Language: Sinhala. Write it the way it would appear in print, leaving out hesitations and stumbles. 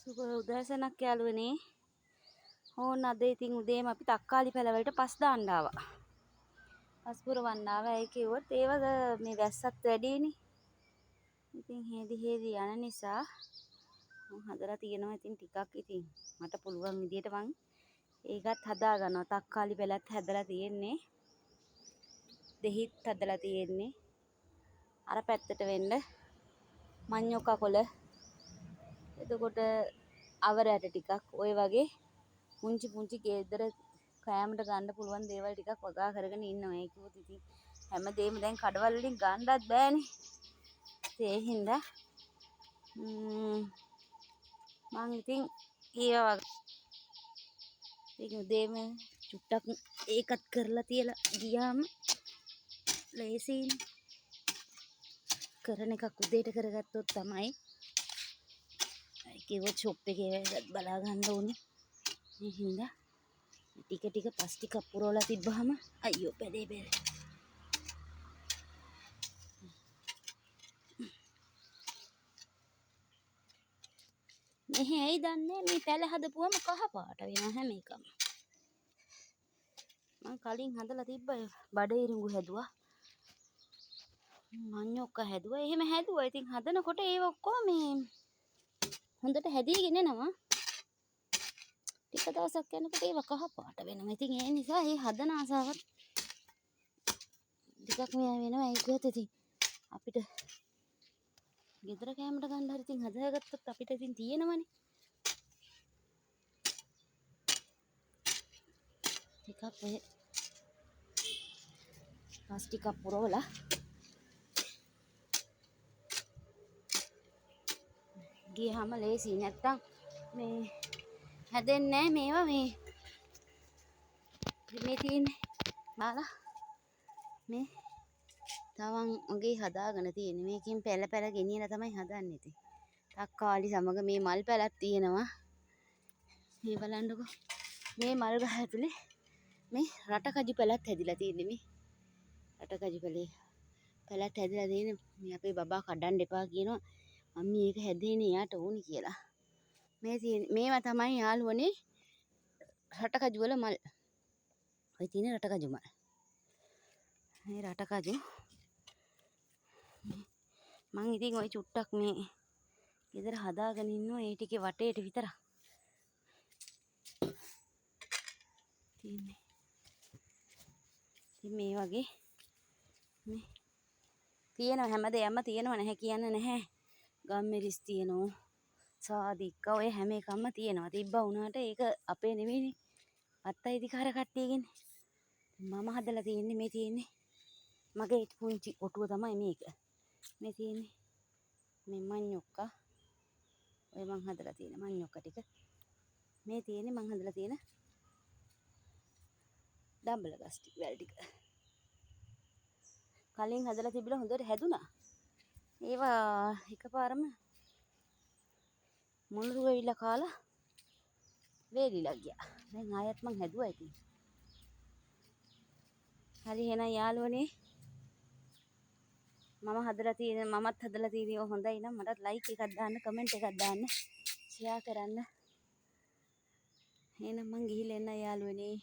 සුබ උදෑසනක් යාළුවනේ. ඕන්න අද ඉතින් උදේම අපි තක්කාලි පැල වලට පස් දාන්න ආවා. පස් පුරවන්න ආවා. ඒ කිව්වොත් ඒවද මේ වැස්සත් වැඩිනේ. ඉතින් හේදි යන නිසා මම හදලා තියෙනවා. ඉතින් ටිකක් ඉතින් මට පුළුවන් විදියට මං ඒකත් හදා ගන්නවා. තක්කාලි පැලත් හදලා තියෙන්නේ. දෙහිත් හදලා තියෙන්නේ. අර පැත්තට වෙන්න මඤ්ඤොක්කා කොළ. එතකොට අවරයට ටිකක් ඔය වගේ පුංචි ගෙදර කෑමට ගන්න පුළුවන් දේවල් ටිකක් වගා කරගෙන ඉන්නවා. ඒකවත් ඉතින් හැමදේම දැන් කඩවල වලින් ගන්නවත් බෑනේ. ඒ හින්දා මං ඉතින් ඒවා වගේ උදේම චුට්ටක් ඒකත් කරලා තියලා ගියාම ලේසියිනේ. කරන එකක් උදේට කරගත්තොත් තමයි ඒකේ ෂොප් එකේ වැඩත් බලා ගන්න ඕනේ. ඒ හින්දා ටික පස් ටිකක් පුරවලා තිබ්බහම අයියෝ පැදේ බැල. මෙහෙ ඇයි දන්නේ මේ පැල හදපුවම කහ පාට වෙනවා හැම එකම. මම කලින් හදලා තිබ්බා බඩ ඉරිඟු හැදුවා. මඤ්ඤොක්ක හැදුවා. එහෙම හැදුවා. ඉතින් හදනකොට ඒ ඔක්කොම මේ හොඳට හැදීගෙන එනවා. ටික දවසක් යනකොට ඒව කහ පාට වෙනවා. ඉතින් ඒ නිසා මේ හදන ආසාවත් ටිකක් මෙයා වෙනවා. ඒකත් ඉතින් අපිට ගෙදර කෑමට ගන්න හරි ඉතින් හදාගත්තොත් අපිට ඉතින් තියෙනවනේ. ටිකක් ඔය පස් ටිකක් පුරවලා ගියාම ලේසි. නැත්තම් මේ හැදෙන්නේ නැහැ මේවා මේ තියෙන්නේ. බාලා මේ තවන් ඔගේ හදාගෙන තියෙන්නේ. මේකෙන් පැල ගෙනියලා තමයි හදන්නේ ඉතින්. තක්කාලි සමග මේ මල් පැලක් තියෙනවා. මේ බලන්නකෝ. මේ මල් ගහ ඇතුලේ මේ රටකජු පැලක් හැදිලා තියෙන්නේ. මේ රටකජු පැලක් හැදිලා තියෙන්නේ. මේ අපේ බබා කඩන්න එපා කියනවා. මම මේක හැදෙන්නේ යාට ඕනි කියලා. මේ තියෙන්නේ මේවා තමයි යාළුවනේ රටකජු වල මල්. ඔය තියෙන රටකජු මල්. මේ රටකජු මං ඉතින් ওই චුට්ටක් මේ ගෙදර හදාගෙන ඉන්නවා. ඒ ටිකේ වටේට විතරක් තියෙන්නේ. ඉතින් මේ වගේ මේ තියෙන හැමදේම තියෙනව නැහැ කියන්න නැහැ. ගම්මිරිස් තියෙනවා. සාදික්ක ඔය හැම එකක්ම තියෙනවා. තිබ්බා වුණාට ඒක අපේ නෙවෙයිනේ. අත්තයිතිකාර කට්ටියගෙන. මම හදලා තියෙන්නේ මේ තියෙන්නේ. මගේ පුංචි ඔටුව තමයි මේක. මේ තියෙන්නේ මේ මඤ්ඤොක්කා. ඔය මං හදලා තියෙන මඤ්ඤොක්කා ටික. මේ තියෙන්නේ මං හදලා තියෙන දම්බල ගස් ටික වැල් ටික. කලින් හදලා තිබිලා හොඳට හැදුනා. ඒවා එකපාරම මොනරු වෙවිලා කාලා වේලිලා ගියා. දැන් ආයෙත් මං හැදුවා ඉතින්. හරි එහෙනම් යාළුවනේ මමත් හදලා තියෙන්නේ හොඳයි නම් මටත් ලයික් එකක් දාන්න, කමෙන්ට් එකක් දාන්න, ෂෙයා කරන්න. එහෙනම් මං ගිහිල්ලා එන්න යාළුවනේ.